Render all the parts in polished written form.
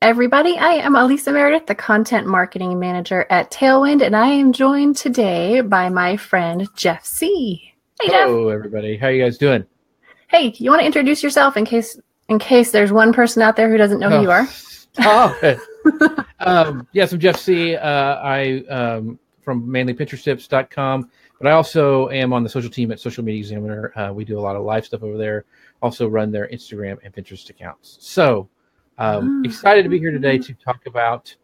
Everybody, I am Elisa Meredith, the Content Marketing Manager at Tailwind, and I am joined today by my friend Jeff C. Hey, Jeff. Hello, everybody. How you guys doing? Hey, you want to introduce yourself in case there's one person out there who doesn't know who Oh, you are? stop it. Yes, I'm Jeff C. I from mainlypinteresttips.com, but I also am on the social team at Social Media Examiner. We do a lot of live stuff over there. Also run their Instagram and Pinterest accounts. So excited to be here today to talk about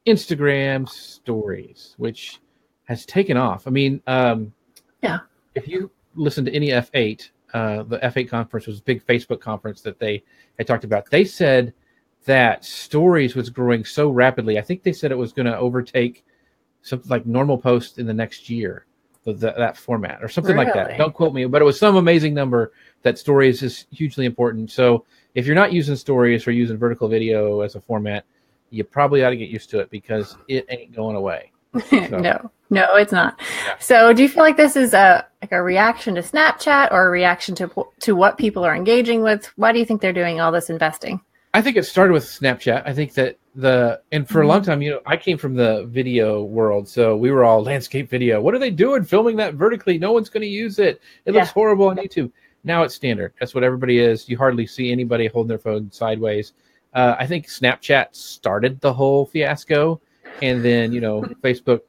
Instagram stories, which has taken off. I mean, Yeah. if you listen to any F8, the F8 conference was a big Facebook conference that they had talked about. They said that stories was growing so rapidly. I think they said it was going to overtake something like normal post in the next year, that format or something like that. Really? Don't quote me, but it was some amazing number that stories is hugely important. So if you're not using stories or using vertical video as a format, you probably ought to get used to it because it ain't going away. So, No, it's not. yeah. So, do you feel like this is a reaction to Snapchat or a reaction to what people are engaging with? Why do you think they're doing all this investing? I think it started with Snapchat. I think that and for a long time, I came from the video world, so we were all landscape video. What are they doing filming that vertically? No one's going to use it. It looks horrible on YouTube. Now it's standard. That's what everybody is. You hardly see anybody holding their phone sideways. I think Snapchat started the whole fiasco, and then Facebook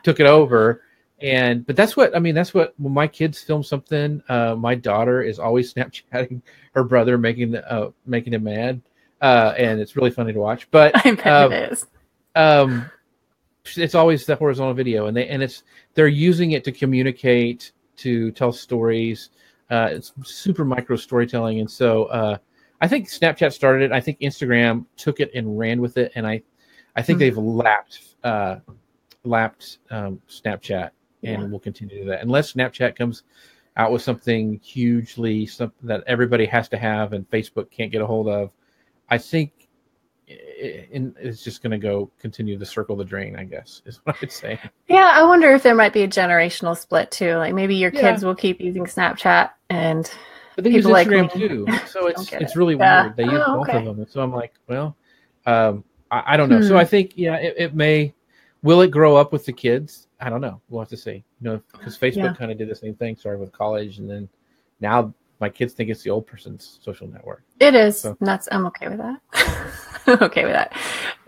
took it over. But that's what when my kids film something, my daughter is always Snapchatting her brother, making him mad. And it's really funny to watch. But I bet it is. It's always the horizontal video, and they're using it to communicate, to tell stories. It's super micro storytelling, and so I think Snapchat started it. I think Instagram took it and ran with it, and I think they've lapped Snapchat, and will continue to do that unless Snapchat comes out with something something that everybody has to have and Facebook can't get a hold of. I think it's just going to continue to circle the drain, I guess, is what I would say. Yeah, I wonder if there might be a generational split too. Like maybe your kids will keep using Snapchat and but they use people like Instagram me too. So it's it. really weird. They use both of them. And so I'm like, well, I don't know. So I think, it may, will it grow up with the kids? I don't know. We'll have to see, because Facebook kind of did the same thing, started with college. And then now my kids think it's the old person's social network. It is. So. I'm okay with that. I'm okay with that.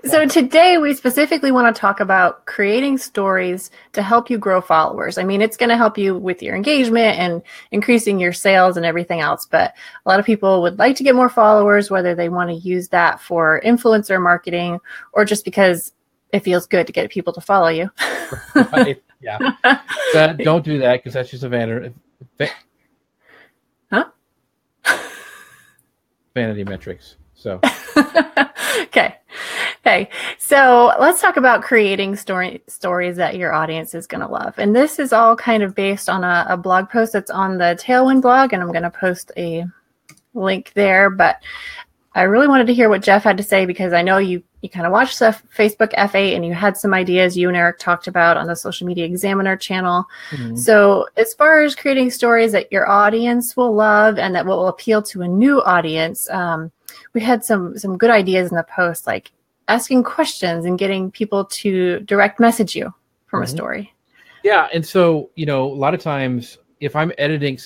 So today we specifically want to talk about creating stories to help you grow followers. I mean, it's going to help you with your engagement and increasing your sales and everything else. But a lot of people would like to get more followers, whether they want to use that for influencer marketing or just because it feels good to get people to follow you. Right. Yeah. Don't do that because that's just a vanity. Huh? Vanity metrics. So. Okay. So let's talk about creating stories that your audience is going to love. And this is all kind of based on a blog post that's on the Tailwind blog, and I'm going to post a link there. But I really wanted to hear what Jeff had to say because I know you kind of watched the Facebook F8 and you had some ideas you and Eric talked about on the Social Media Examiner channel. Mm-hmm. So as far as creating stories that your audience will love and that will appeal to a new audience, we had some good ideas in the post, like asking questions and getting people to direct message you from a story. Yeah. And so, a lot of times if I'm editing,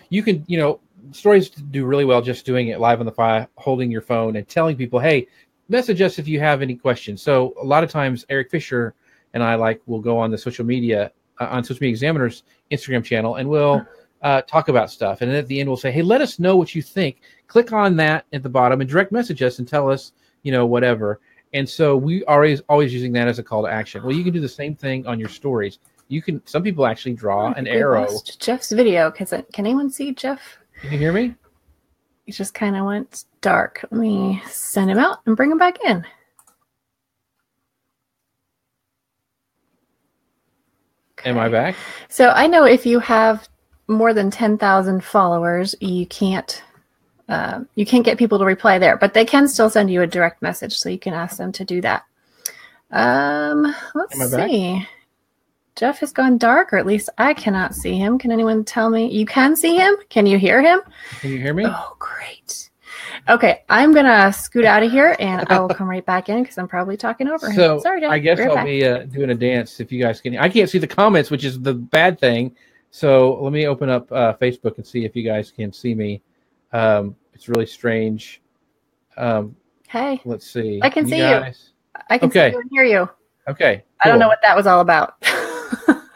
you can, stories do really well just doing it live on the fly, holding your phone and telling people, hey, message us if you have any questions. So a lot of times Eric Fisher and I will go on the social media Examiner's Instagram channel and we'll talk about stuff. And then at the end we'll say, hey, let us know what you think. Click on that at the bottom and direct message us and tell us, whatever. And so we are always using that as a call to action. Well, you can do the same thing on your stories. Some people actually draw an arrow. Lost Jeff's video. Can anyone see Jeff? Can you hear me? He just kind of went dark. Let me send him out and bring him back in. Okay. Am I back? So I know if you have more than 10,000 followers, you can't get people to reply there, but they can still send you a direct message, so you can ask them to do that. Let's see. Back? Jeff has gone dark, or at least I cannot see him. Can anyone tell me? You can see him? Can you hear him? Can you hear me? Oh, great. Okay, I'm gonna scoot out of here, and I will come right back in because I'm probably talking over him. So Sorry, Dad. I guess Right I'll back. be doing a dance if you guys can. I can't see the comments, which is the bad thing. So let me open up Facebook and see if you guys can see me. It's really strange. Hey, Let's see. I can You see you. guys. I can see Okay. you and hear you. Okay. I don't know Cool. what that was all about.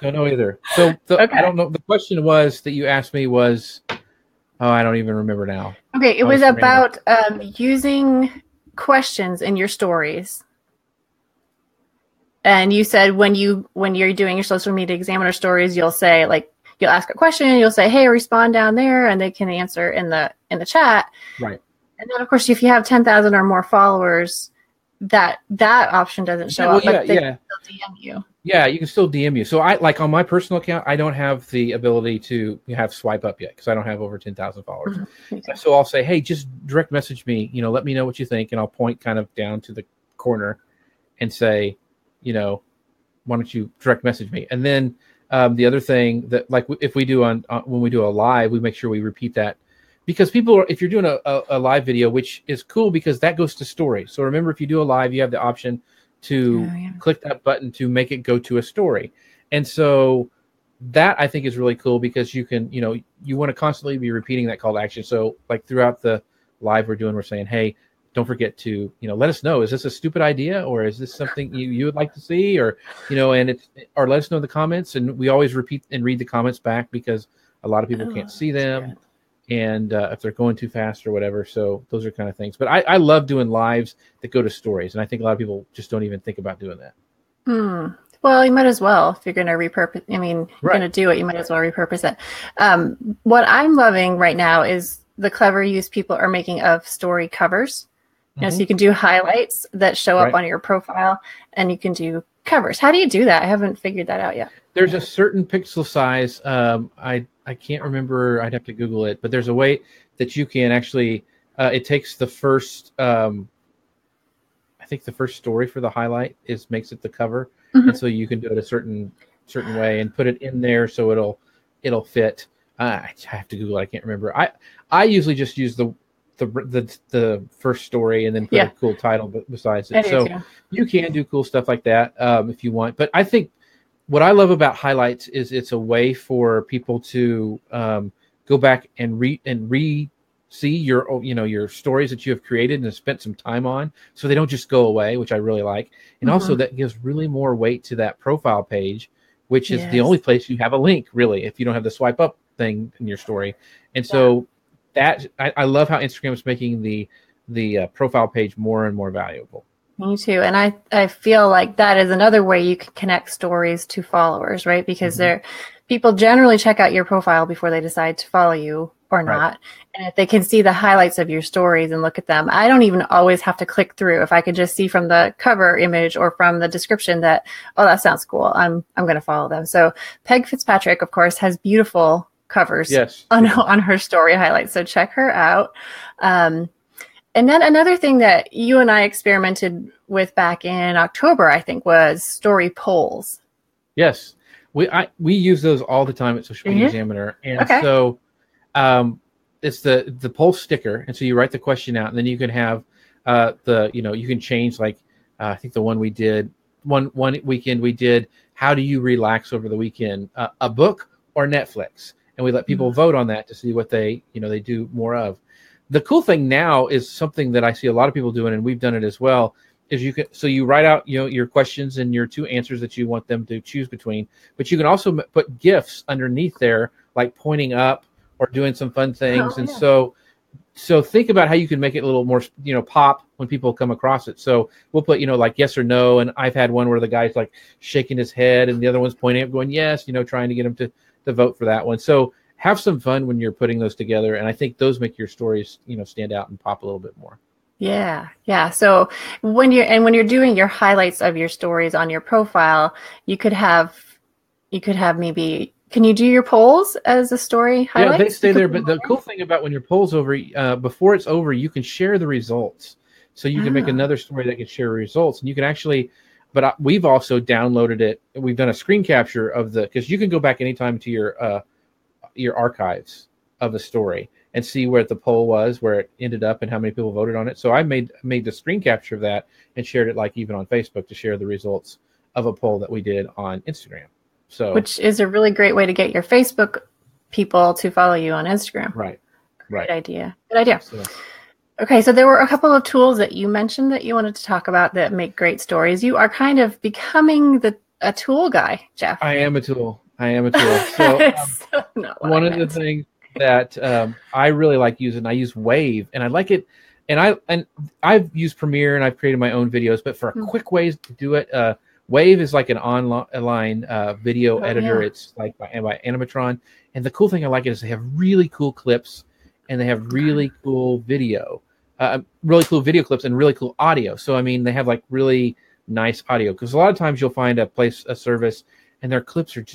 Don't know either. So I Okay. don't know. The question was that you asked me was, oh, I don't even remember now. Okay, it I was was random. about using questions in your stories. And you said when you're doing your social media examiner stories, you'll say like you'll ask a question, you'll say, "Hey, respond down there," and they can answer in the chat. Right. And then of course, if you have 10,000 or more followers, that option doesn't show up, but they can still DM you. Yeah, you can still DM you. So I like on my personal account, I don't have the ability to have swipe up yet because I don't have over 10,000 followers. Mm-hmm. So I'll say, hey, just direct message me. Let me know what you think, and I'll point kind of down to the corner and say, why don't you direct message me? And then the other thing that like if we do on when we do a live, we make sure we repeat that. Because if you're doing a live video, which is cool because that goes to story. So remember, if you do a live, you have the option to click that button to make it go to a story. And so that I think is really cool because you can, you want to constantly be repeating that call to action. So like throughout the live we're saying, hey, don't forget to, let us know, is this a stupid idea or is this something you would like to see or, or let us know in the comments. And we always repeat and read the comments back because a lot of people can't see them. Good. And if they're going too fast or whatever. So those are kind of things. But I love doing lives that go to stories. And I think a lot of people just don't even think about doing that. Well, you might as well. If you're going to repurpose, you're going to do it, you might as well repurpose it. What I'm loving right now is the clever use people are making of story covers. So you can do highlights that show up on your profile and you can do covers. How do you do that? I haven't figured that out yet. There's a certain pixel size. I can't remember. I'd have to Google it. But there's a way that you can actually. It takes the first. I think the first story for the highlight makes it the cover, and so you can do it a certain way and put it in there so it'll fit. I have to Google it. I can't remember. I usually just use the first story and then put a cool title besides it. So you can do cool stuff like that if you want. But I think. What I love about highlights is it's a way for people to go back and see your stories that you have created and have spent some time on, so they don't just go away, which I really like. And also that gives really more weight to that profile page, which is the only place you have a link, really, if you don't have the swipe up thing in your story. And so that I love how Instagram is making the profile page more and more valuable. Me too. And I feel like that is another way you can connect stories to followers, right? Because people generally check out your profile before they decide to follow you or not. And if they can see the highlights of your stories and look at them, I don't even always have to click through. If I could just see from the cover image or from the description that, oh, that sounds cool, I'm going to follow them. So Peg Fitzpatrick, of course, has beautiful covers on her story highlights. So check her out. And then another thing that you and I experimented with back in October, I think, was story polls. Yes, we use those all the time at Social Media Examiner, and so it's the poll sticker, and so you write the question out, and then you can have you can change like I think the one we did one weekend we did how do you relax over the weekend, a book or Netflix, and we let people vote on that to see what they do more of. The cool thing now is something that I see a lot of people doing, and we've done it as well, is you write out your questions and your two answers that you want them to choose between, but you can also put GIFs underneath there, like pointing up or doing some fun things. So think about how you can make it a little more, pop when people come across it. So we'll put, like yes or no. And I've had one where the guy's like shaking his head and the other one's pointing up going, yes, trying to get him to vote for that one. So have some fun when you're putting those together. And I think those make your stories, stand out and pop a little bit more. Yeah. So when you're doing your highlights of your stories on your profile, you could have maybe, can you do your polls as a story highlight? Yeah, they stay there. But the cool thing about when your poll's over, before it's over, you can share the results. So you can make another story that can share results, and you can actually. But we've also downloaded it. We've done a screen capture of because you can go back anytime to your archives of the story, and see where the poll was, where it ended up, and how many people voted on it. So I made the screen capture of that and shared it, like even on Facebook, to share the results of a poll that we did on Instagram. So, which is a really great way to get your Facebook people to follow you on Instagram. Right. Great idea. Good idea. So, okay, so there were a couple of tools that you mentioned that you wanted to talk about that make great stories. You are kind of becoming a tool guy, Jeff. I am a tool. So, one of the things that I really like using, I use Wave, and I like it. And I've used Premiere, and I've created my own videos, but for quick ways to do it, Wave is like an online video editor. Yeah. It's like by Animatron. And the cool thing I like is they have really cool clips, and they have really cool video clips and really cool audio. So, I mean, they have like really nice audio, because a lot of times you'll find a service and their clips are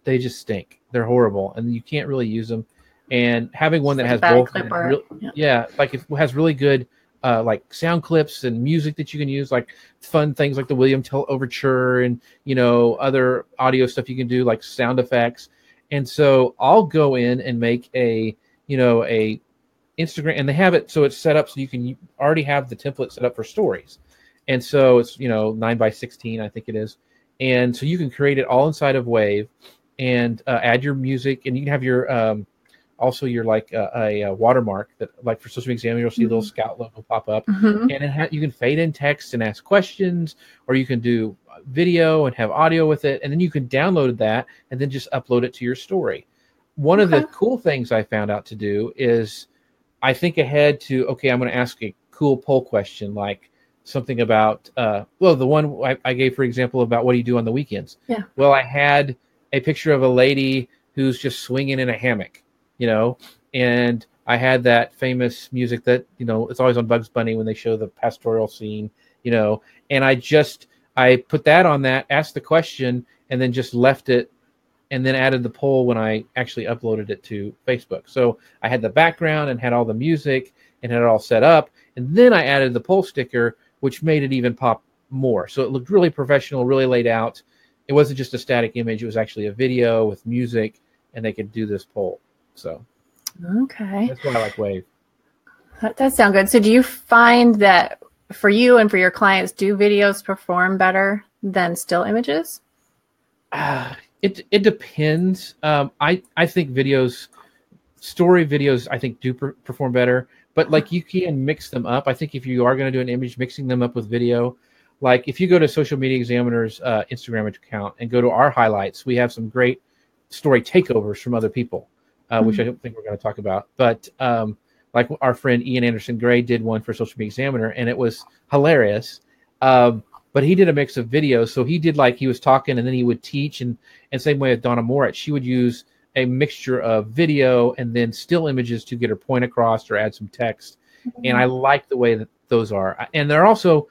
they just stink. They're horrible, and you can't really use them. And having one that has both, like it has really good like sound clips and music that you can use, like fun things like the William Tell Overture, and other audio stuff you can do, like sound effects. And so I'll go in and make a Instagram, and they have it so it's set up so you can already have the template set up for stories. And so it's 9:16, I think it is. And so you can create it all inside of Wave, and add your music, and you can have your also your like a watermark that, like for Social Media Examiner, you'll see a little Scout logo pop up, and you can fade in text and ask questions, or you can do video and have audio with it, and then you can download that and then just upload it to your story. One of the cool things I found out to do is I think ahead to, okay, I'm going to ask a cool poll question, like something about, the one I gave, for example, about what do you do on the weekends? Yeah. Well, I had a picture of a lady who's just swinging in a hammock, and I had that famous music that, it's always on Bugs Bunny when they show the pastoral scene, and I put that on that, asked the question, and then just left it, and then added the poll when I actually uploaded it to Facebook. So I had the background and had all the music and had it all set up, and then I added the poll sticker, which made it even pop more. So it looked really professional, really laid out. It wasn't just a static image. It was actually a video with music, and they could do this poll. So okay, that's why I like Wave. That does sound good. So do you find that for you and for your clients, do videos perform better than still images? It depends. I think story videos, I think do perform better, but like you can mix them up. I think if you are going to do an image, mixing them up with video, like if you go to Social Media Examiner's Instagram account and go to our highlights, we have some great story takeovers from other people, which I don't think we're going to talk about. But like our friend Ian Anderson Gray did one for Social Media Examiner, and it was hilarious. But he did a mix of videos. So he did, like, he was talking and then he would teach, and same way with Donna Moritz, she would use a mixture of video and then still images to get her point across or add some text. And I like the way that those are. And they're also,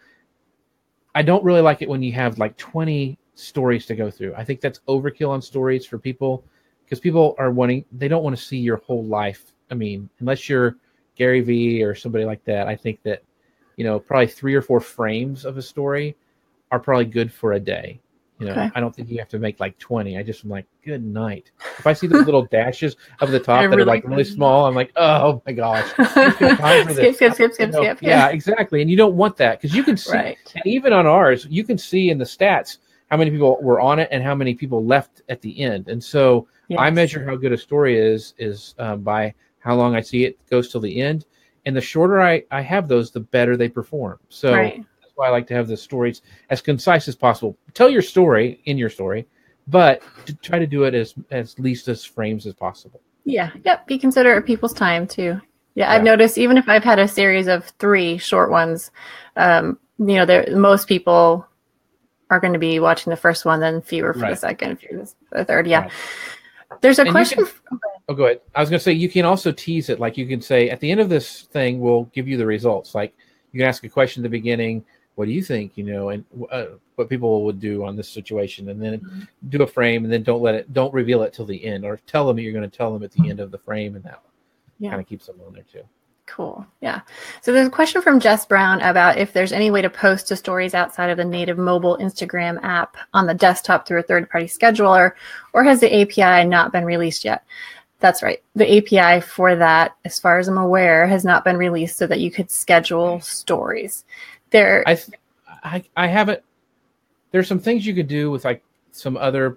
I don't really like it when you have like 20 stories to go through. I think that's overkill on stories for people, because people are they don't want to see your whole life. I mean, unless you're Gary Vee or somebody like that, I think that, probably 3 or 4 frames of a story are probably good for a day. Okay. I don't think you have to make like 20. I just am like, good night. If I see those little dashes up the top that are like really small, I'm like, oh my gosh. Skip. Yeah, exactly. And you don't want that, because you can see, and even on ours, you can see in the stats how many people were on it and how many people left at the end. And so I measure how good a story is by how long I see it goes till the end. And the shorter I have those, the better they perform. So that's why I like to have the stories as concise as possible. Tell your story in your story, but to try to do it as least as frames as possible. Yeah. Yep. Be considerate of people's time too. Yeah. I've noticed, even if I've had a series of 3 short ones, most people are going to be watching the first one, then fewer for the second, fewer for the third. Yeah. Right. There's a question. Go ahead. I was going to say, you can also tease it. Like you can say, at the end of this thing, we'll give you the results. Like you can ask a question at the beginning. What do you think, and what people would do on this situation, and then do a frame, and then don't reveal it till the end, or tell them you're going to tell them at the end of the frame, and that kind of keeps them on there too. Cool. Yeah. So there's a question from Jess Brown about if there's any way to post to stories outside of the native mobile Instagram app on the desktop through a third-party scheduler, or has the API not been released yet? That's right. The API for that, as far as I'm aware, has not been released so that you could schedule stories. There, I haven't. There's some things you could do with like some other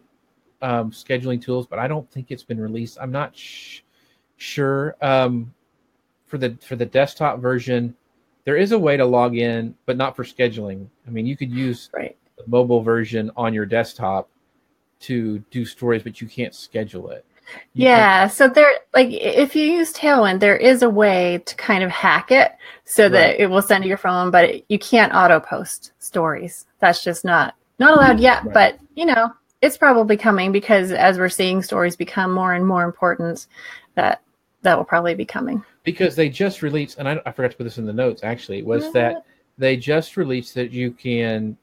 scheduling tools, but I don't think it's been released. I'm not sure. For the desktop version, there is a way to log in, but not for scheduling. I mean, you could use the mobile version on your desktop to do stories, but you can't schedule it. So there, like if you use Tailwind, there is a way to kind of hack it so that it will send to your phone, but you can't auto post stories. That's just not allowed yet. But it's probably coming, because as we're seeing stories become more and more important, that will probably be coming. Because they just released, and I forgot to put this in the notes actually, was that they just released that you can.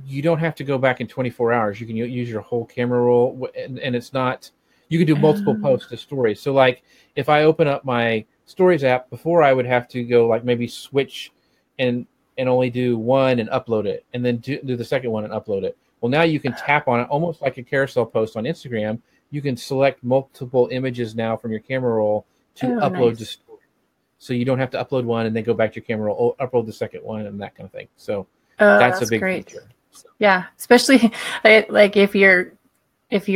You don't have to go back in 24 hours. You can use your whole camera roll, and it's not. You can do multiple posts to stories. So, like, if I open up my Stories app, before I would have to go like maybe switch and only do one and upload it, and then do the second one and upload it. Well, now you can tap on it almost like a carousel post on Instagram. You can select multiple images now from your camera roll to upload to story. So you don't have to upload one and then go back to your camera roll, upload the second one, and that kind of thing. So that's a big feature. Yeah, especially like if you're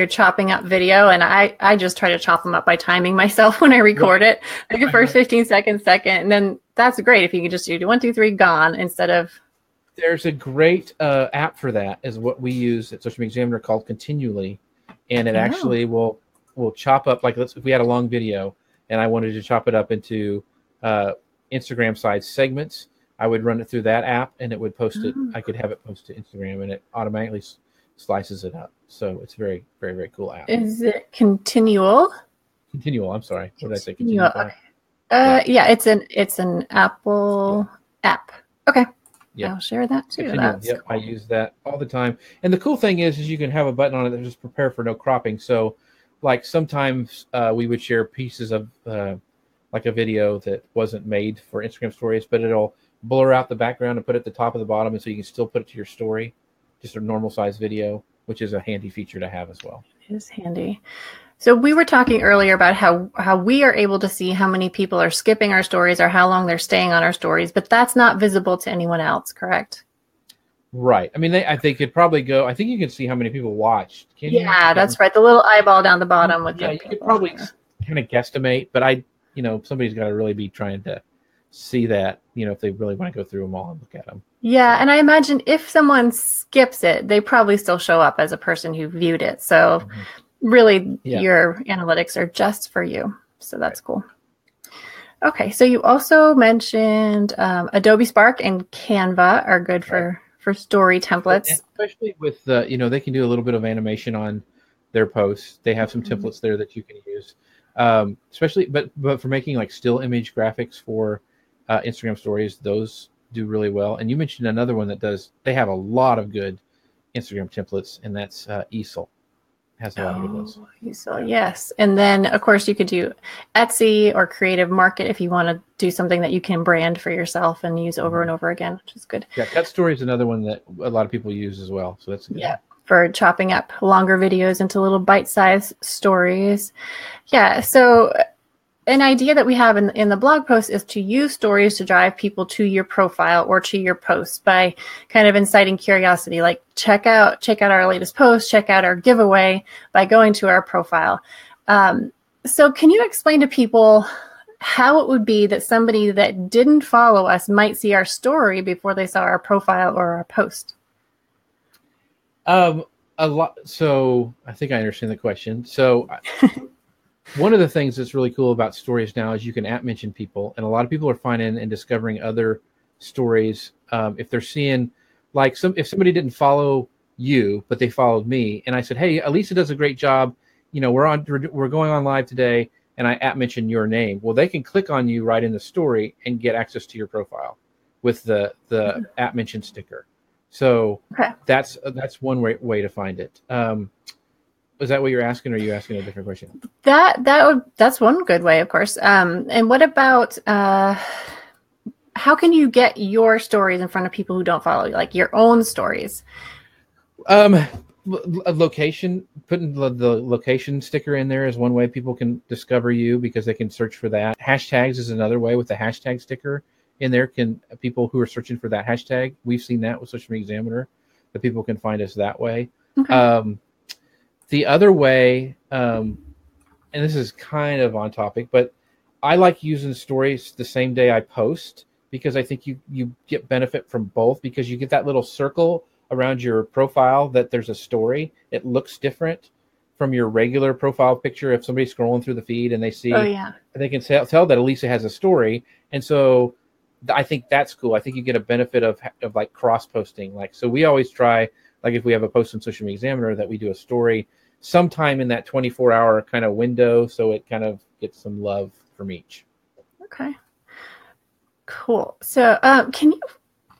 chopping up video, and I just try to chop them up by timing myself when I record it, like the first 15 seconds, second, and then that's great if you can just do 1, 2, 3, gone instead of. There's a great app for that, is what we use at Social Media Examiner, called Continually, and it actually will chop up, like if we had a long video and I wanted to chop it up into Instagram size segments, I would run it through that app and it would post it. I could have it post to Instagram and it automatically slices it up. So it's very, very, very cool app. Is it Continual? Continual. I'm sorry. What did I say? Continual. Okay. Yeah, it's an Apple app. Okay. Yeah. I'll share that too. Yep, cool. I use that all the time. And the cool thing is you can have a button on it that just prepare for no cropping. So, like sometimes we would share pieces of like a video that wasn't made for Instagram stories, but it'll blur out the background and put it at the top of the bottom, and so you can still put it to your story, just a normal size video, which is a handy feature to have as well. It is handy. So we were talking earlier about how we are able to see how many people are skipping our stories or how long they're staying on our stories, but that's not visible to anyone else, correct? Right. I mean, they could probably go. I think you can see how many people watched. Can you? Yeah, that's right. The little eyeball down the bottom with you could probably kind of guesstimate, but somebody's got to really be trying to see that, if they really want to go through them all and look at them. Yeah, and I imagine if someone skips it, they probably still show up as a person who viewed it. So really, your analytics are just for you. So that's cool. Okay, so you also mentioned Adobe Spark and Canva are good for story templates. And especially with they can do a little bit of animation on their posts. They have some templates there that you can use, especially, but for making like still image graphics for Instagram stories, those do really well. And you mentioned another one that does. They have a lot of good Instagram templates, and that's Easel. Has a lot of good ones. Easel, yes. And then of course you could do Etsy or Creative Market if you want to do something that you can brand for yourself and use over and over again, which is good. Yeah, Cut Story is another one that a lot of people use as well. So that's good. Yeah, for chopping up longer videos into little bite-sized stories. Yeah, so an idea that we have in the blog post is to use stories to drive people to your profile or to your post by kind of inciting curiosity, like check out our latest post, check out our giveaway by going to our profile. So can you explain to people how it would be that somebody that didn't follow us might see our story before they saw our profile or our post? A lot. So I think I understand the question. So one of the things that's really cool about stories now is you can mention people, and a lot of people are finding and discovering other stories. If they're seeing, like, if somebody didn't follow you, but they followed me, and I said, "Hey, Elisa does a great job. We're going on live today," and I mention your name. Well, they can click on you right in the story and get access to your profile with the @mention sticker. So that's one way to find it. Is that what you're asking, or are you asking a different question? That's one good way, of course. And what about how can you get your stories in front of people who don't follow you, like your own stories? A location, putting the location sticker in there is one way people can discover you because they can search for that. Hashtags is another way. With the hashtag sticker in there, can people who are searching for that hashtag, we've seen that with Social Media Examiner, that people can find us that way. Okay. The other way, and this is kind of on topic, but I like using stories the same day I post because I think you get benefit from both, because you get that little circle around your profile that there's a story. It looks different from your regular profile picture. If somebody's scrolling through the feed and they see, they can tell that Elisa has a story. And so I think that's cool. I think you get a benefit of like cross posting. Like, so we always try, like if we have a post on Social Media Examiner, that we do a story sometime in that 24-hour kind of window, so it kind of gets some love from each. Okay. Cool. So can you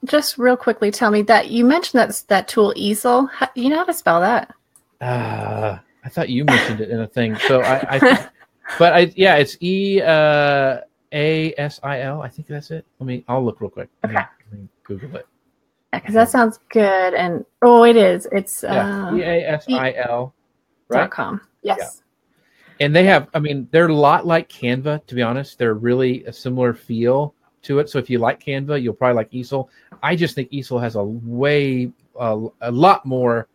just real quickly tell me that you mentioned that tool Easel? You know how to spell that? I thought you mentioned it in a thing. So it's EASIL. I think that's it. I'll look real quick. Okay. Let me Google it. Yeah, because that sounds good. And it is. It's EASIL. Right? .com. Yes. Yeah. And they have, they're a lot like Canva, to be honest. They're really a similar feel to it. So if you like Canva, you'll probably like Easel. I just think Easel has a lot more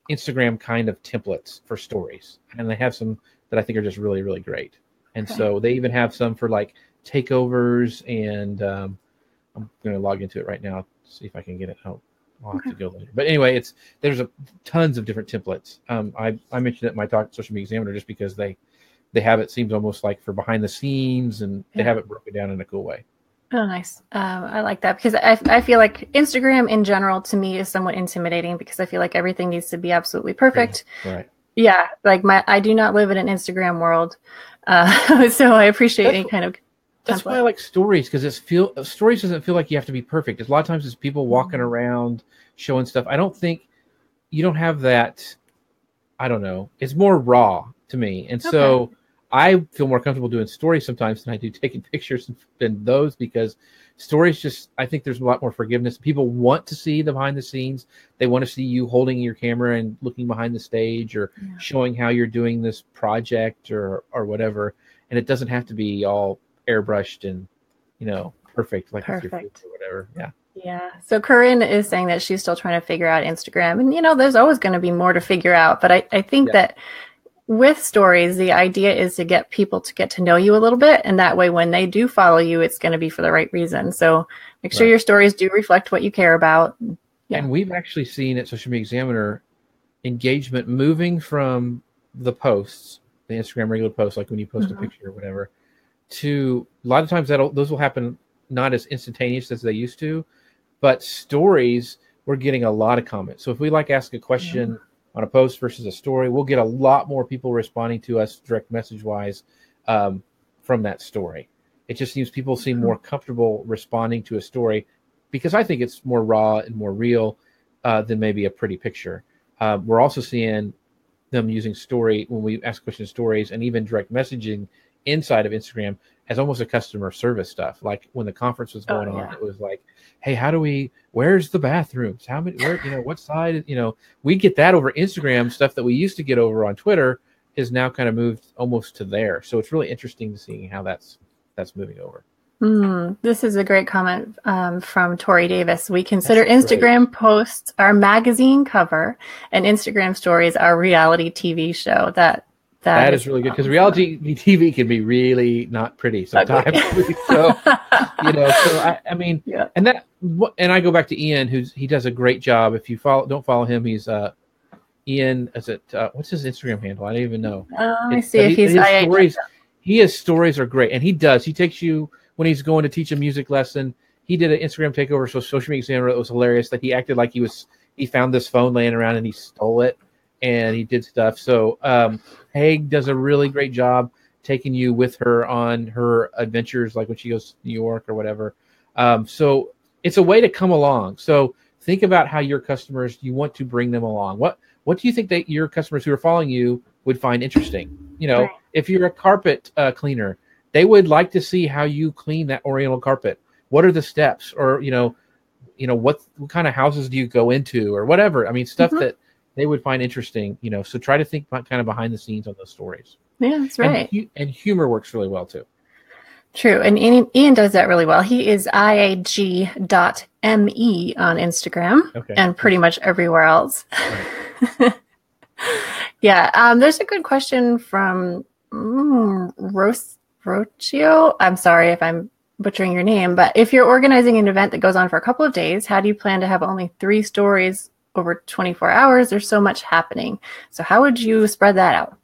Instagram kind of templates for stories. And they have some that I think are just really, really great. And so they even have some for like takeovers, and I'm going to log into it right now, see if I can get it out. I'll have to go later. But anyway, there's tons of different templates. I mentioned it in my talk Social Media Examiner just because they have it, seems almost like for behind the scenes, and they have it broken down in a cool way. Oh, nice. I like that because I feel like Instagram in general to me is somewhat intimidating because I feel like everything needs to be absolutely perfect. Right. Yeah. Like I do not live in an Instagram world. So I appreciate any kind of template. That's why I like stories, because stories doesn't feel like you have to be perfect. A lot of times it's people walking around showing stuff. I don't think you don't have that. I don't know. It's more raw to me. And so I feel more comfortable doing stories sometimes than I do taking pictures than those, because stories just, I think there's a lot more forgiveness. People want to see the behind the scenes. They want to see you holding your camera and looking behind the stage, or showing how you're doing this project or whatever. And it doesn't have to be all airbrushed and, perfect, like with your food or whatever. Yeah. Yeah. So Corinne is saying that she's still trying to figure out Instagram, and there's always going to be more to figure out. But I think that with stories, the idea is to get people to get to know you a little bit, and that way when they do follow you, it's going to be for the right reason. So make sure your stories do reflect what you care about. Yeah. And we've actually seen at Social Media Examiner engagement moving from the posts, the Instagram regular posts, like when you post a picture or whatever, to a lot of times those will happen not as instantaneous as they used to, but stories, we're getting a lot of comments. So if we ask a question on a post versus a story, we'll get a lot more people responding to us direct message wise from that story. It just seems people seem more comfortable responding to a story because I think it's more raw and more real than maybe a pretty picture. We're also seeing them using story when we ask questions, stories, and even direct messaging inside of Instagram as almost a customer service stuff. Like when the conference was going on, it was like, hey, where's the bathrooms? What side, we get that over Instagram. Stuff that we used to get over on Twitter is now kind of moved almost to there. So it's really interesting to see how that's moving over. This is a great comment from Tori Davis. We consider Instagram posts our magazine cover and Instagram stories our reality TV show. That is really good, because reality TV can be really not pretty sometimes. So, and I go back to Ian, he does a great job. If you don't follow him, he's Ian. What's his Instagram handle? I don't even know. Let me see if he's stories. His stories are great, and he takes you when he's going to teach a music lesson. He did an Instagram takeover, so Social Media Examiner. It was hilarious that he acted like he found this phone laying around and he stole it. And he did stuff. So Haig does a really great job taking you with her on her adventures, like when she goes to New York or whatever. So it's a way to come along. So think about how your customers, you want to bring them along. What do you think that your customers who are following you would find interesting? If you're a carpet cleaner, they would like to see how you clean that Oriental carpet. What are the steps? Or, what kind of houses do you go into or whatever. I mean, stuff Mhm. that they would find interesting, so try to think about kind of behind the scenes on those stories. Yeah, that's right. And humor works really well too. True. And Ian does that really well. He is iag.me on Instagram and pretty much everywhere else. Right. Yeah. There's a good question from Rocio. I'm sorry if I'm butchering your name, but if you're organizing an event that goes on for a couple of days, how do you plan to have only 3 stories over 24 hours? There's so much happening. So how would you spread that out?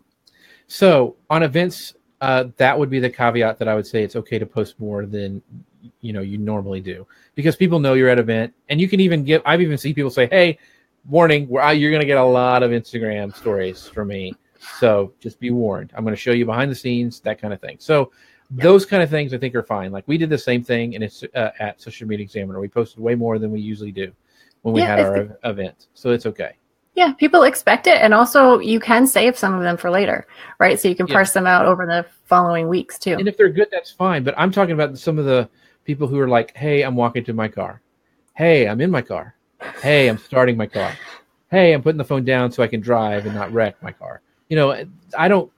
So on events, that would be the caveat that I would say it's okay to post more than you normally do, because people know you're at an event, and you can even I've even seen people say, "Hey, warning, you're going to get a lot of Instagram stories from me, so just be warned. I'm going to show you behind the scenes, that kind of thing." So those kind of things I think are fine. Like we did the same thing, and it's at Social Media Examiner. We posted way more than we usually do when we had our event, so it's okay. Yeah, people expect it, and also you can save some of them for later, right? So you can parse them out over the following weeks too. And if they're good, that's fine. But I'm talking about some of the people who are like, "Hey, I'm walking to my car. Hey, I'm in my car. Hey, I'm starting my car. Hey, I'm putting the phone down so I can drive and not wreck my car."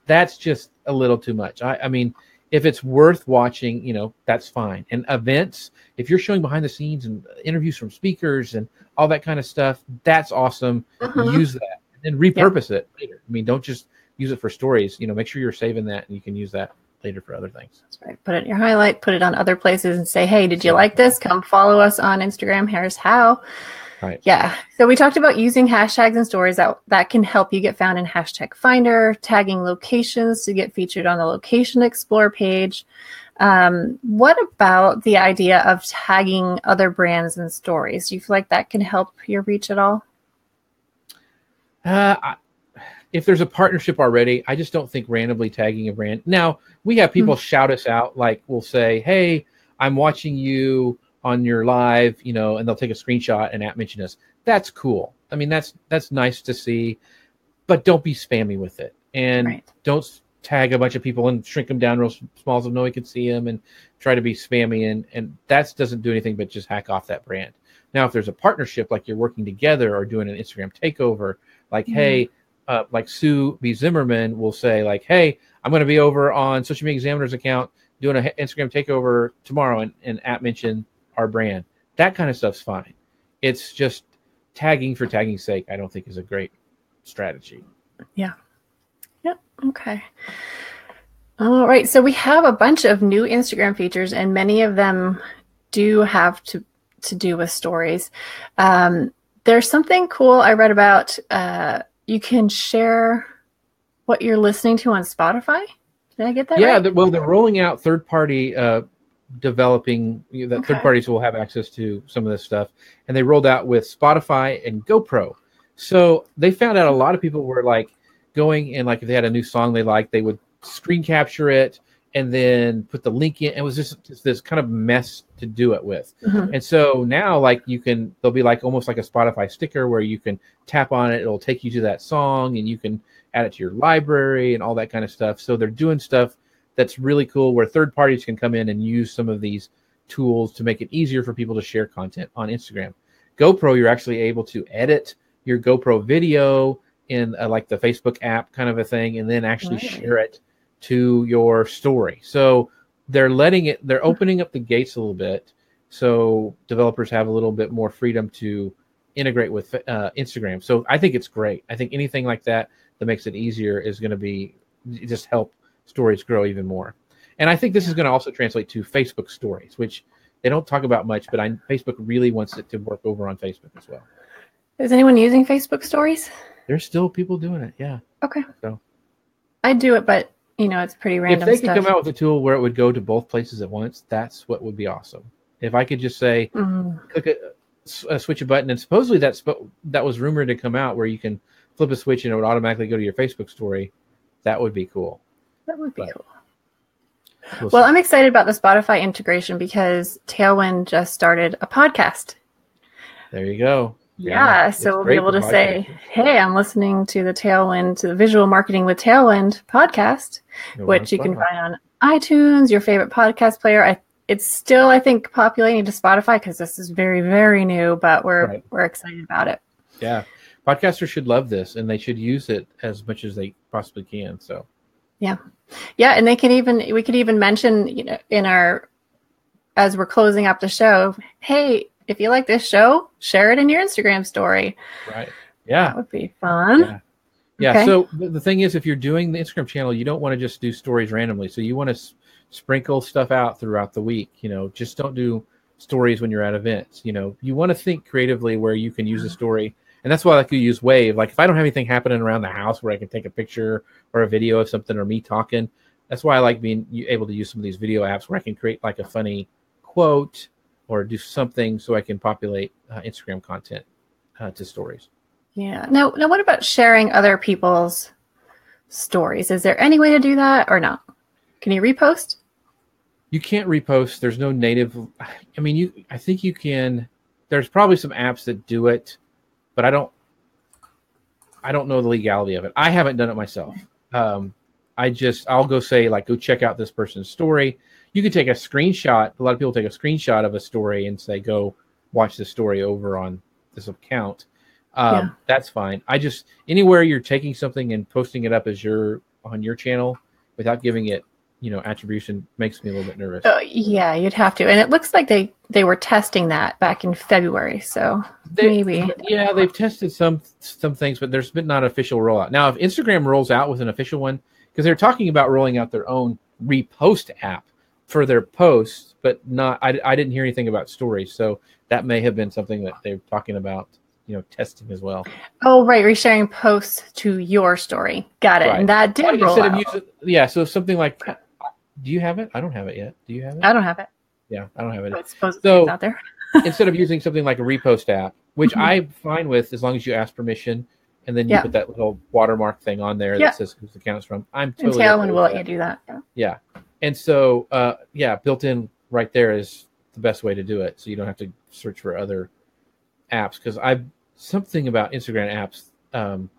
That's just a little too much. I mean, if it's worth watching, that's fine. And events, if you're showing behind the scenes and interviews from speakers and all that kind of stuff, that's awesome. Use that and then repurpose it later. I mean, don't just use it for stories. Make sure you're saving that and you can use that later for other things. That's right. Put it in your highlight, put it on other places and say, "Hey, did you like this? Come follow us on Instagram. Here's how." Right. Yeah. So we talked about using hashtags and stories that can help you get found in Hashtag Finder, tagging locations to get featured on the Location Explorer page. What about the idea of tagging other brands and stories? Do you feel like that can help your reach at all? If there's a partnership already, I just don't think randomly tagging a brand. Now, we have people shout us out, like we'll say, "Hey, I'm watching you on your live," and they'll take a screenshot and mention us. That's cool. I mean, that's nice to see, but don't be spammy with it. And don't tag a bunch of people and shrink them down real small so no one can see them and try to be spammy. And that doesn't do anything but just hack off that brand. Now, if there's a partnership, like you're working together or doing an Instagram takeover, like, hey, like Sue B. Zimmerman will say, like, "Hey, I'm going to be over on Social Media Examiner's account doing an Instagram takeover tomorrow and mention our brand." That kind of stuff's fine. It's just tagging for tagging's sake, I don't think is a great strategy. Yeah. Yep. Okay. All right. So we have a bunch of new Instagram features, and many of them do have to do with stories. There's something cool I read about. You can share what you're listening to on Spotify. Did I get that right? Yeah. Well, they're rolling out third-party developing that third parties will have access to some of this stuff, and they rolled out with Spotify and GoPro. So they found out a lot of people were like going and, like, if they had a new song they liked, they would screen capture it and then put the link in. It was just this kind of mess to do it with. And so now, like, there'll be like almost like a Spotify sticker where you can tap on it, it'll take you to that song, and you can add it to your library and all that kind of stuff. So they're doing stuff that's really cool where third parties can come in and use some of these tools to make it easier for people to share content on Instagram. GoPro, you're actually able to edit your GoPro video in like the Facebook app kind of a thing, and then actually share it to your story. So they're opening up the gates a little bit, so developers have a little bit more freedom to integrate with Instagram. So I think it's great. I think anything like that makes it easier is going to just help stories grow even more. And I think this is going to also translate to Facebook stories, which they don't talk about much, but Facebook really wants it to work over on Facebook as well. Is anyone using Facebook stories? There's still people doing it. Yeah. Okay. So I do it, but it's pretty random. If they could come out with a tool where it would go to both places at once, that's what would be awesome. If I could just say, click switch a button, and supposedly that was rumored to come out where you can flip a switch and it would automatically go to your Facebook story. That would be cool. That would be cool. Well, I'm excited about the Spotify integration because Tailwind just started a podcast. There you go. Yeah, so we'll be able to say, "Hey, I'm listening to the Visual Marketing with Tailwind podcast," which you can find on iTunes, your favorite podcast player. it's still, I think, populating to Spotify because this is very, very new, but we're excited about it. Yeah. Podcasters should love this, and they should use it as much as they possibly can. So yeah. And we could even mention, as we're closing up the show, hey, if you like this show, share it in your Instagram story. Right. Yeah. That would be fun. Yeah. Okay. So the thing is, if you're doing the Instagram channel, you don't want to just do stories randomly. So you want to sprinkle stuff out throughout the week. Just don't do stories when you're at events. You want to think creatively where you can use a story. And that's why I like to use Wave. Like if I don't have anything happening around the house where I can take a picture or a video of something or me talking, that's why I like being able to use some of these video apps where I can create like a funny quote or do something so I can populate Instagram content to stories. Yeah. Now, what about sharing other people's stories? Is there any way to do that or not? Can you repost? You can't repost. There's no native. I think you can. There's probably some apps that do it, but I don't know the legality of it. I haven't done it myself. I'll go say like, go check out this person's story. You can take a screenshot. A lot of people take a screenshot of a story and say, go watch the story over on this account. That's fine. Anywhere you're taking something and posting it up as on your channel without giving it, attribution makes me a little bit nervous. Yeah, you'd have to. And it looks like they were testing that back in February. So maybe. Yeah, they've tested some things, but there's been not an official rollout. Now, if Instagram rolls out with an official one, because they're talking about rolling out their own repost app for their posts, but not, I didn't hear anything about stories. So that may have been something that they're talking about, testing as well. Oh, right. Resharing posts to your story. Got it. Right. And that did roll out. So something like, do you have it? I don't have it yet. Do you have it? I don't have it. Yeah, I don't have it. But supposedly it's out there. Instead of using something like a repost app, which I'm fine with as long as you ask permission, and then you put that little watermark thing on there that says whose account it's from. I'm totally. And Tailwind will let you do that. Yeah. And so, built in right there is the best way to do it. So you don't have to search for other apps, because something about Instagram apps from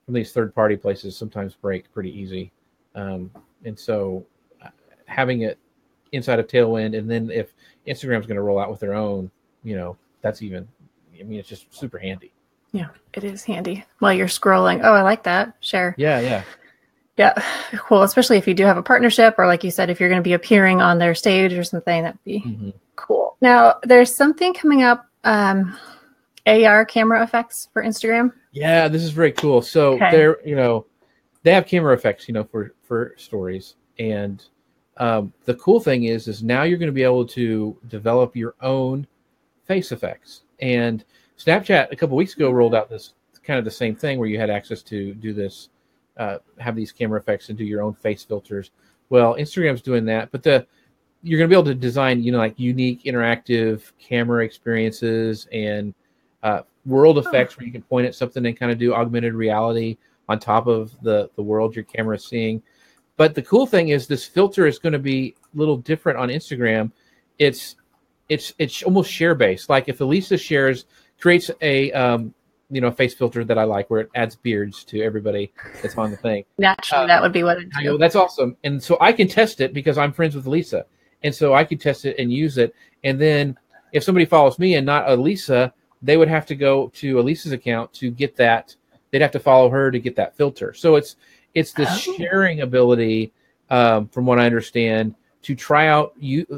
these third-party places sometimes break pretty easy. And so having it inside of Tailwind, and then if Instagram's going to roll out with their own, that's even, it's just super handy. Yeah, it is handy while you're scrolling. Oh, I like that. Share. Yeah. Cool. Especially if you do have a partnership, or like you said, if you're going to be appearing on their stage or something, that'd be cool. Now, there's something coming up, AR camera effects for Instagram. Yeah, this is very cool. So they're, they have camera effects, for stories. And the cool thing is now you're going to be able to develop your own face effects. And Snapchat a couple weeks ago rolled out this kind of the same thing where you had access to do this, have these camera effects and do your own face filters. Well, Instagram's doing that, but you're going to be able to design, like unique interactive camera experiences and world effects where you can point at something and kind of do augmented reality on top of the world your camera is seeing. But the cool thing is this filter is going to be a little different on Instagram. It's almost share based. Like if Elisa creates a face filter that I like where it adds beards to everybody that's on the thing. Naturally, that would be what it do. That's awesome. And so I can test it because I'm friends with Elisa. And so I could test it and use it. And then if somebody follows me and not Elisa, they would have to go to Elisa's account to get that. They'd have to follow her to get that filter. So it's this sharing ability, from what I understand, to try out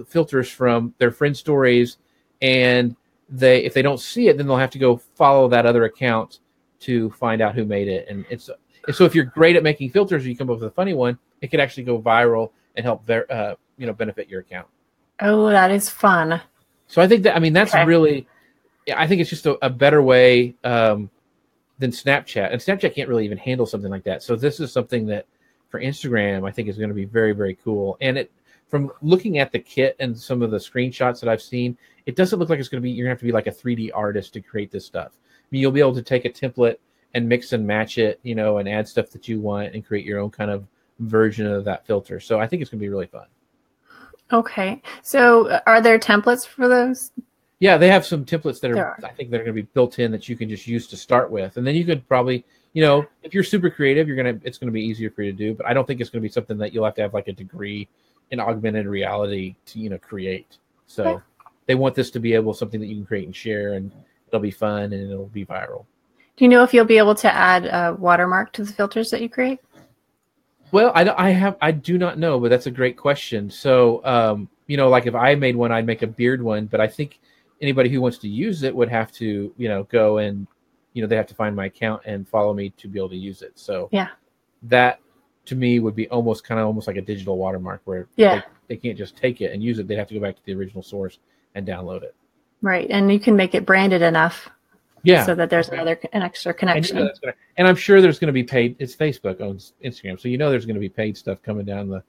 filters from their friend stories. And if they don't see it, then they'll have to go follow that other account to find out who made it. And so if you're great at making filters, or you come up with a funny one, it could actually go viral and help benefit your account. Oh, that is fun. So I think that's really, I think it's just a better way than Snapchat. And Snapchat can't really even handle something like that. So this is something that for Instagram, I think is going to be very, very cool. And from looking at the kit and some of the screenshots that I've seen, it doesn't look like it's going to be, you're going to have to be like a 3D artist to create this stuff. You'll be able to take a template and mix and match it, and add stuff that you want and create your own kind of version of that filter. So I think it's going to be really fun. Okay. So are there templates for those? Yeah, they have some templates that I think they're going to be built in that you can just use to start with. And then you could probably, if you're super creative, it's going to be easier for you to do, but I don't think it's going to be something that you'll have to have like a degree an augmented reality to create. So they want this to be something that you can create and share, and it'll be fun and it'll be viral. Do you know if you'll be able to add a watermark to the filters that you create? Well, I do not know, but that's a great question. So, like if I made one, I'd make a beard one, but I think anybody who wants to use it would have to, go and, they have to find my account and follow me to be able to use it. So that to me would be almost like a digital watermark where they can't just take it and use it. They'd have to go back to the original source and download it. Right. And you can make it branded enough. Yeah. So that there's an extra connection. And I'm sure there's going to be paid. It's Facebook owns Instagram. So there's going to be paid stuff coming down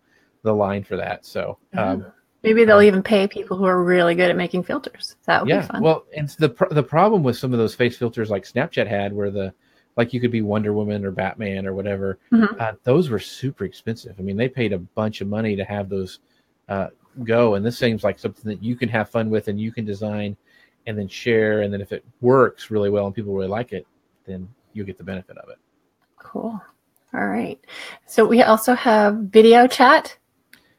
the line for that. So maybe they'll even pay people who are really good at making filters. That would be fun. Well, and the problem with some of those face filters like Snapchat had where you could be Wonder Woman or Batman or whatever. Those were super expensive. I mean, they paid a bunch of money to have those go. And this seems like something that you can have fun with and you can design and then share, and then if it works really well and people really like it, then you'll get the benefit of it. Cool. All right. So we also have video chat.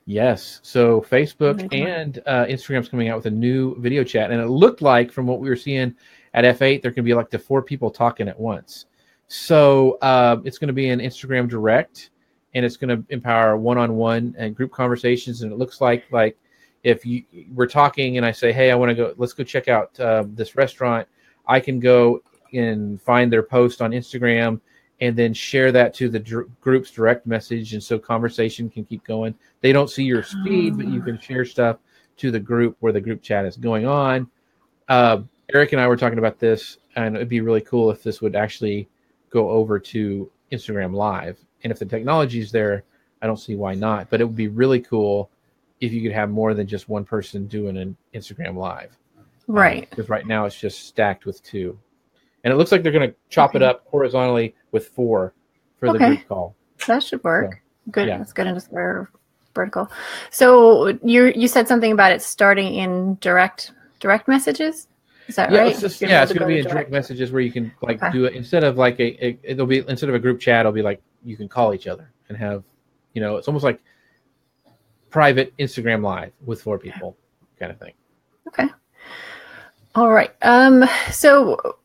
Yes. So Facebook and Instagram's coming out with a new video chat, and it looked like from what we were seeing at F8, there can be like to 4 people talking at once. So it's going to be an Instagram Direct, and it's going to empower one-on-one and group conversations, and it looks like if we're talking and I say, hey, let's go check out this restaurant, I can go and find their post on Instagram and then share that to the group's direct message. And so conversation can keep going. They don't see your speed, but you can share stuff to the group where the group chat is going on. Eric and I were talking about this, and it'd be really cool if this would actually go over to Instagram Live. And if the technology is there, I don't see why not, but it would be really cool if you could have more than just one person doing an Instagram Live. Right. Because right now it's just stacked with 2. And it looks like they're going to chop it up horizontally with 4 for the group call. That should work. So, good. Yeah. That's good in a vertical. So you said something about it starting in direct messages? Is that right? It's going to be in direct messages where you can do it instead of instead of a group chat, it'll be like you can call each other and have, it's almost like private Instagram Live with 4 people kind of thing. Okay. All right. So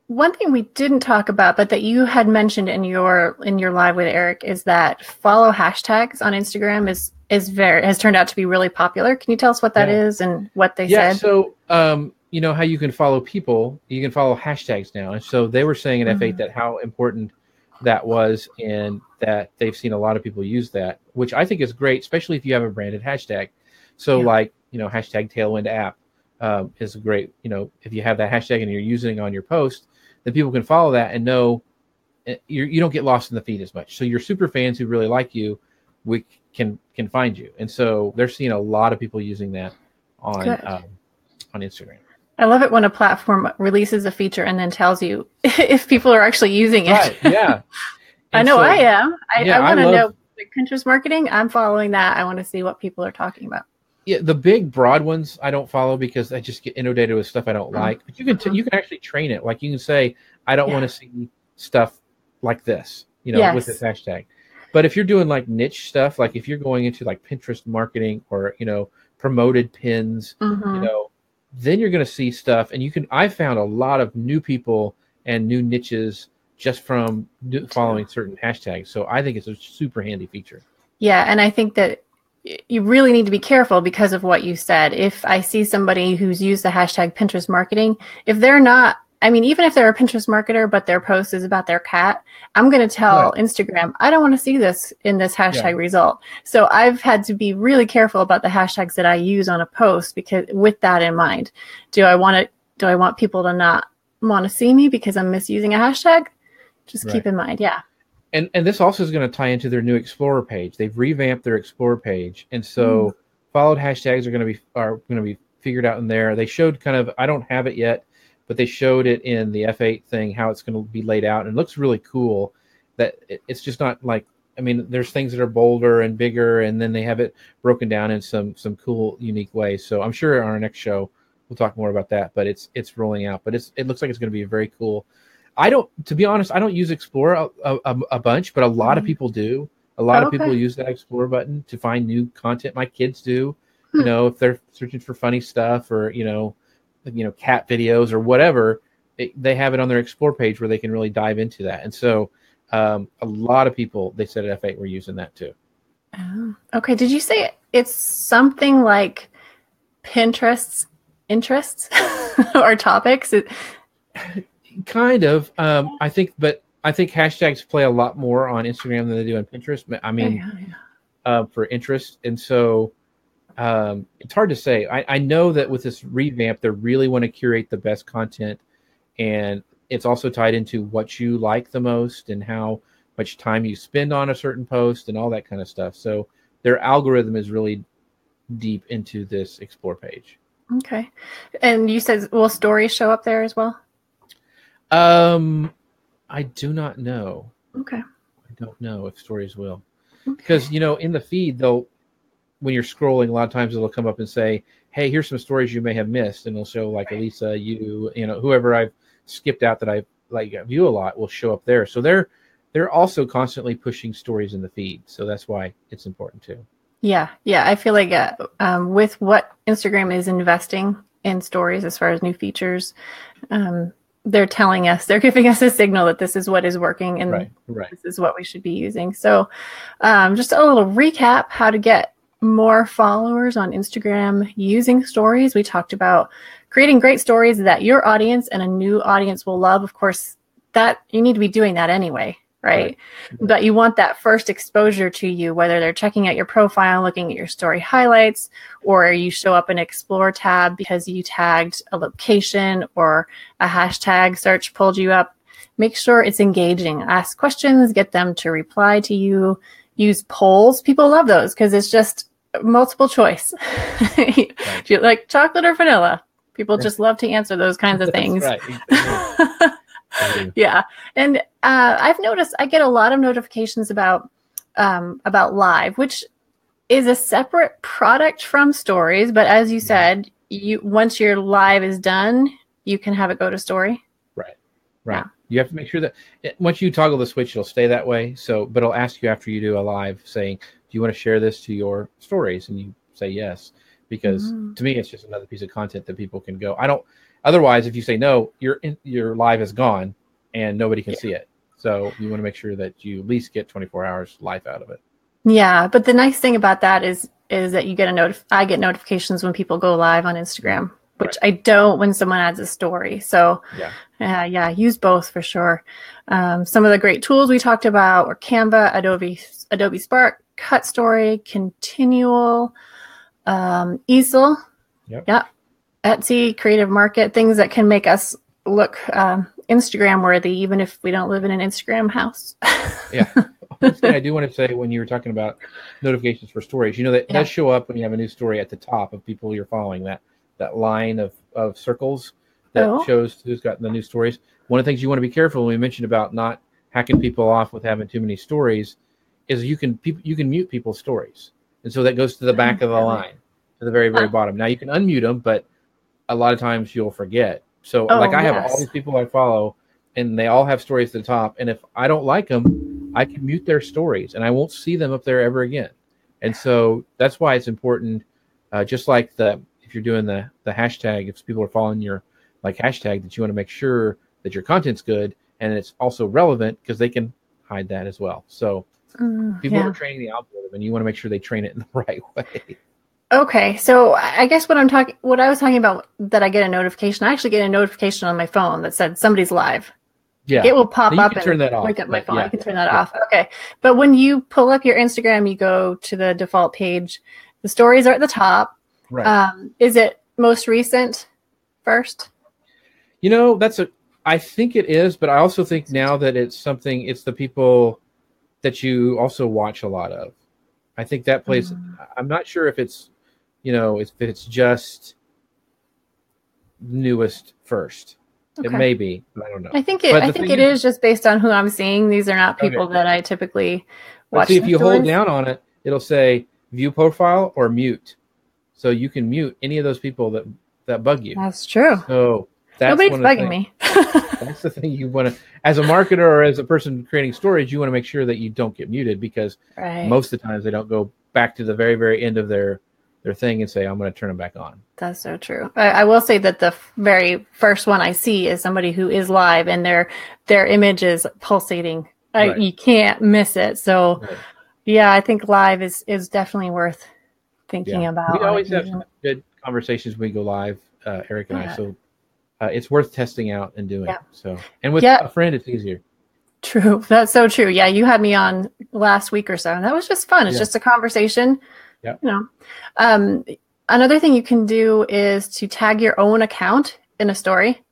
one thing we didn't talk about, but that you had mentioned in your live with Eric, is that follow hashtags on Instagram has turned out to be really popular. Can you tell us what that is and what they said? So, how you can follow people, you can follow hashtags now. And so they were saying at F8 that how important that was, and that they've seen a lot of people use that, which I think is great, especially if you have a branded hashtag. So hashtag Tailwind app is great. If you have that hashtag and you're using it on your post, then people can follow that and know you don't get lost in the feed as much. So your super fans who really like you, we can find you. And so they're seeing a lot of people using that on Instagram. I love it when a platform releases a feature and then tells you if people are actually using it. Right, yeah. I know I am. I want to know Pinterest marketing. I'm following that. I want to see what people are talking about. Yeah, the big broad ones I don't follow because I just get inundated with stuff I don't like. But you can actually train it. Like you can say, I don't want to see stuff like this, with this hashtag. But if you're doing like niche stuff, like if you're going into like Pinterest marketing or promoted pins, then you're going to see stuff. And I found a lot of new people and new niches just from following certain hashtags. So I think it's a super handy feature. Yeah, and I think that you really need to be careful because of what you said. If I see somebody who's used the hashtag Pinterest marketing, if they're not, even if they're a Pinterest marketer, but their post is about their cat, I'm going to tell Instagram, I don't want to see this in this hashtag result. So I've had to be really careful about the hashtags that I use on a post, because with that in mind, do I want people to not want to see me because I'm misusing a hashtag? Just keep in mind. Yeah. And this also is going to tie into their new Explorer page. They've revamped their Explorer page, and so followed hashtags are going to be figured out in there. They showed I don't have it yet, but they showed it in the F8 thing how it's going to be laid out, and it looks really cool. That it's just not like there's things that are bolder and bigger, and then they have it broken down in some cool, unique ways. So I'm sure on our next show we'll talk more about that. But it's rolling out, but it looks like it's going to be very cool. To be honest, I don't use Explorer a bunch, but a lot of people do. A lot of people Okay. use that explore button to find new content. My kids do, Hmm. if they're searching for funny stuff or, cat videos or whatever, they have it on their explore page where they can really dive into that. And so a lot of people, they said at F8 were using that too. Oh, okay. Did you say it's something like Pinterest's interests or topics? Kind of. I think hashtags play a lot more on Instagram than they do on Pinterest. I mean, Yeah, yeah. for interest. And so it's hard to say. I know that with this revamp, they really want to curate the best content. And it's also tied into what you like the most and how much time you spend on a certain post and all that kind of stuff. So their algorithm is really deep into this explore page. Okay. And you said, will stories show up there as well? I do not know. Okay. I don't know if stories will. Okay. Because, in the feed, when you're scrolling, a lot of times it'll come up and say, hey, here's some stories you may have missed. And it'll show like Elisa, whoever I've skipped out that I view a lot will show up there. So they're also constantly pushing stories in the feed. So that's why it's important too. Yeah. Yeah. I feel like with what Instagram is investing in stories as far as new features, they're telling us, they're giving us a signal that this is what is working and right. This is what we should be using. So just a little recap, how to get more followers on Instagram using stories. We talked about creating great stories that your audience and a new audience will love. Of course, that you need to be doing that anyway, right? But you want that first exposure to you, whether they're checking out your profile, looking at your story highlights, or you show up in Explore tab because you tagged a location or a hashtag search pulled you up. Make sure it's engaging. Ask questions, get them to reply to you. Use polls. People love those because it's just multiple choice. Do you like chocolate or vanilla? People just love to answer those kinds of things. Right. Yeah. And I've noticed I get a lot of notifications about Live, which is a separate product from Stories. But as you said, once your Live is done, you can have it go to Story. Right. Yeah. You have to make sure that once you toggle the switch, it'll stay that way. But it'll ask you after you do a live saying, do you want to share this to your stories? And you say yes, because to me, it's just another piece of content that people can go. Otherwise, if you say no, your live is gone and nobody can see it. So you want to make sure that you at least get 24 hours live out of it. Yeah. But the nice thing about that is that you get I get notifications when people go live on Instagram, which I don't when someone adds a story. So use both for sure. Some of the great tools we talked about were Canva, Adobe Spark, Cut Story, Continual, Easel, Etsy, Creative Market, things that can make us look Instagram worthy, even if we don't live in an Instagram house. One thing I do want to say when you were talking about notifications for stories, that it does show up when you have a new story at the top of people you're following, that line of circles that shows who's got the new stories. One of the things you want to be careful when we mentioned about not hacking people off with having too many stories is you can mute people's stories. And so that goes to the back of the line, to the very, very bottom. Now you can unmute them, but a lot of times you'll forget. So I have all these people I follow and they all have stories at the top. And if I don't like them, I can mute their stories and I won't see them up there ever again. And so that's why it's important, just like if you're doing the hashtag, if people are following your hashtag, that you want to make sure that your content's good and it's also relevant because they can hide that as well. So people are training the algorithm and you want to make sure they train it in the right way. Okay, so I guess what I was talking about, that I get a notification. I actually get a notification on my phone that said somebody's live. Yeah, it will pop up and turn that off. Wake up my phone. I can turn that off. Okay, but when you pull up your Instagram, you go to the default page. The stories are at the top. Right. Is it most recent first? I think it is, but I also think now that it's the people that you also watch a lot of. I think that plays. I'm not sure if it's, if it's just newest first. Okay. It may be, but I don't know. I think it is just based on who I'm seeing. These are not people that I typically watch. See, if you hold down on it, it'll say view profile or mute. So you can mute any of those people that bug you. That's true. So nobody's bugging me. That's the thing you want to, as a marketer or as a person creating stories, you want to make sure that you don't get muted, because most of the times they don't go back to the very, very end of their thing and say, I'm going to turn them back on. That's so true. I will say that the very first one I see is somebody who is live and their image is pulsating. Right. You can't miss it. So yeah, I think live is definitely worth thinking about. We always have some good conversations when we go live, Eric and I. So it's worth testing out and doing. So, and with a friend, it's easier. True. That's so true. Yeah. You had me on last week or so, and that was just fun. It's just a conversation. Yeah. You know, another thing you can do is to tag your own account in a story,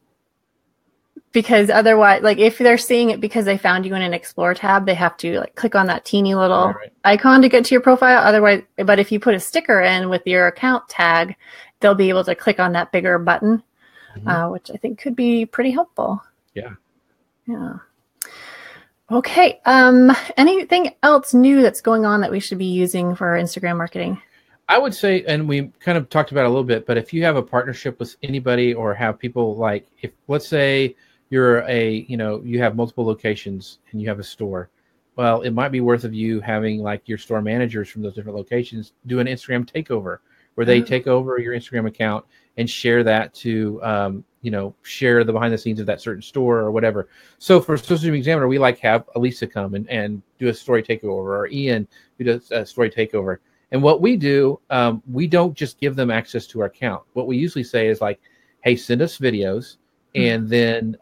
because otherwise, like if they're seeing it because they found you in an Explore tab, they have to like click on that teeny little icon to get to your profile. Otherwise, but if you put a sticker in with your account tag, they'll be able to click on that bigger button. Which I think could be pretty helpful. Yeah. Okay. Anything else new that's going on that we should be using for our Instagram marketing? I would say, and we kind of talked about it a little bit, but if you have a partnership with anybody or have people like, if let's say you're you have multiple locations and you have a store, well, it might be worth of you having like your store managers from those different locations do an Instagram takeover, where they take over your Instagram account and share that to, share the behind the scenes of that certain store or whatever. So for Social Media Examiner, we like have Elisa come and do a story takeover, or Ian who does a story takeover. And what we do, we don't just give them access to our account. What we usually say is like, hey, send us videos, and then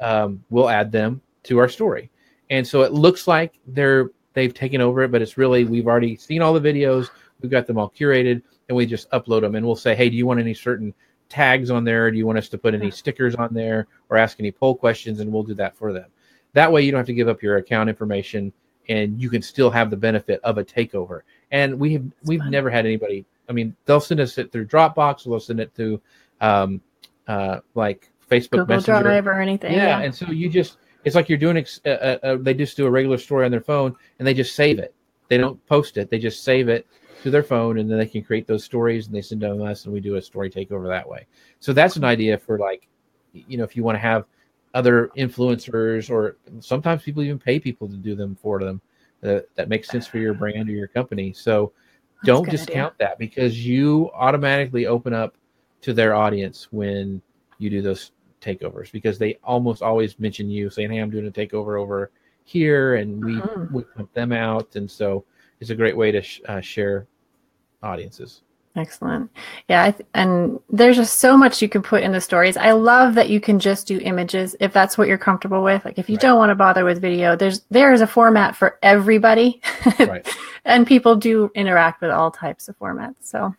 we'll add them to our story. And so it looks like they've taken over it, but it's really, we've already seen all the videos, we've got them all curated, and we just upload them. And we'll say, hey, do you want any certain tags on there? Do you want us to put any stickers on there or ask any poll questions? And we'll do that for them. That way you don't have to give up your account information, and you can still have the benefit of a takeover. And we've never had anybody, I mean, they'll send us it through Dropbox, or they'll send it through like Facebook Google Messenger Drive or anything. Yeah. And so it's like you're doing, they just do a regular story on their phone and they just save it. They don't post it. They just save it to their phone, and then they can create those stories and they send them to us, and we do a story takeover that way. So that's an idea for, like, if you want to have other influencers, or sometimes people even pay people to do them for them, that makes sense for your brand or your company. So don't discount that, because you automatically open up to their audience when you do those takeovers, because they almost always mention you, saying, hey, I'm doing a takeover over here, and we pump them out. And so it's a great way to share audiences. Excellent. Yeah. And there's just so much you can put in the stories. I love that you can just do images if that's what you're comfortable with. Like if you don't want to bother with video, there is a format for everybody. And people do interact with all types of formats. So,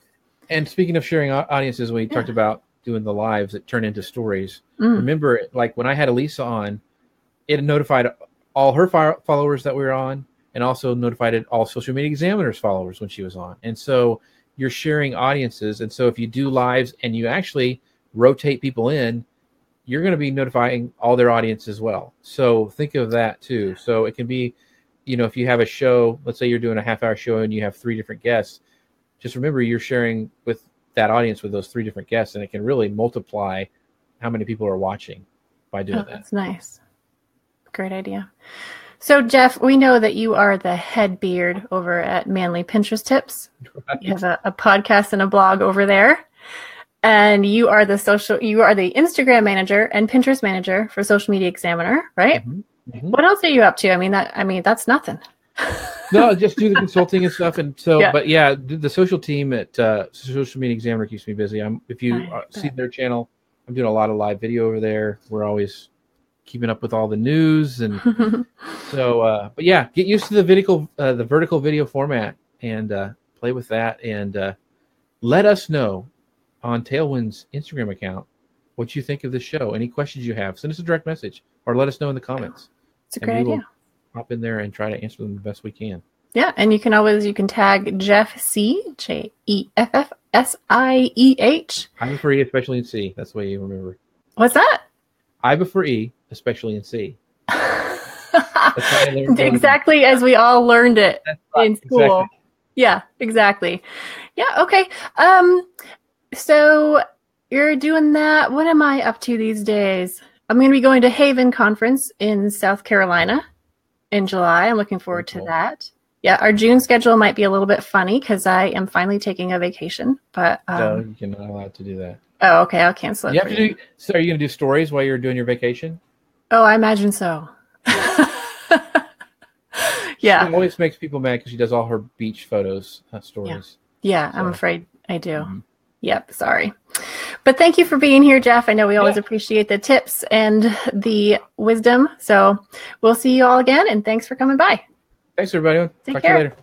and speaking of sharing audiences, we talked about doing the lives that turn into stories. Remember, like when I had Elisa on, it notified all her followers that we were on, and also notified all Social Media Examiner's followers when she was on. And so you're sharing audiences. And so if you do lives and you actually rotate people in, you're going to be notifying all their audience as well. So think of that too. So it can be, if you have a show, let's say you're doing a half-hour show and you have 3 different guests, just remember you're sharing with that audience with those 3 different guests, and it can really multiply how many people are watching by doing that. That's nice. Great idea. So, Jeff, we know that you are the head beard over at Manly Pinterest Tips. Right. You have a podcast and a blog over there, and you are the Instagram manager and Pinterest manager for Social Media Examiner, right? Mm-hmm. What else are you up to? I mean, that's nothing. No, just do the consulting and stuff. And so, but the social team at Social Media Examiner keeps me busy. If you see their channel, I'm doing a lot of live video over there. We're always keeping up with all the news, and so but yeah, get used to the vertical video format, and play with that, and let us know on Tailwind's Instagram account what you think of the show. Any questions you have, send us a direct message or let us know in the comments. It's a great idea. Hop in there and try to answer them the best we can. Yeah, and you can tag Jeff C, JEFFSIEH. I prefer E, especially in C. That's the way you remember. What's that? I prefer E, especially in C. Exactly as we all learned it in school. Exactly. Yeah, exactly. Yeah, okay. So you're doing that. What am I up to these days? I'm going to be going to Haven Conference in South Carolina in July. I'm looking forward to that. Yeah, our June schedule might be a little bit funny because I am finally taking a vacation. But no, you're not allowed to do that. Oh, okay. I'll cancel it. You have to do. So, are you going to do stories while you're doing your vacation? Oh, I imagine so. Yeah. She always makes people mad because she does all her beach photos, stories. Yeah, so. I'm afraid I do. Mm-hmm. Yep. Sorry. But thank you for being here, Jeff. I know we always appreciate the tips and the wisdom. So we'll see you all again. And thanks for coming by. Thanks, everybody. Take Talk care. to you later.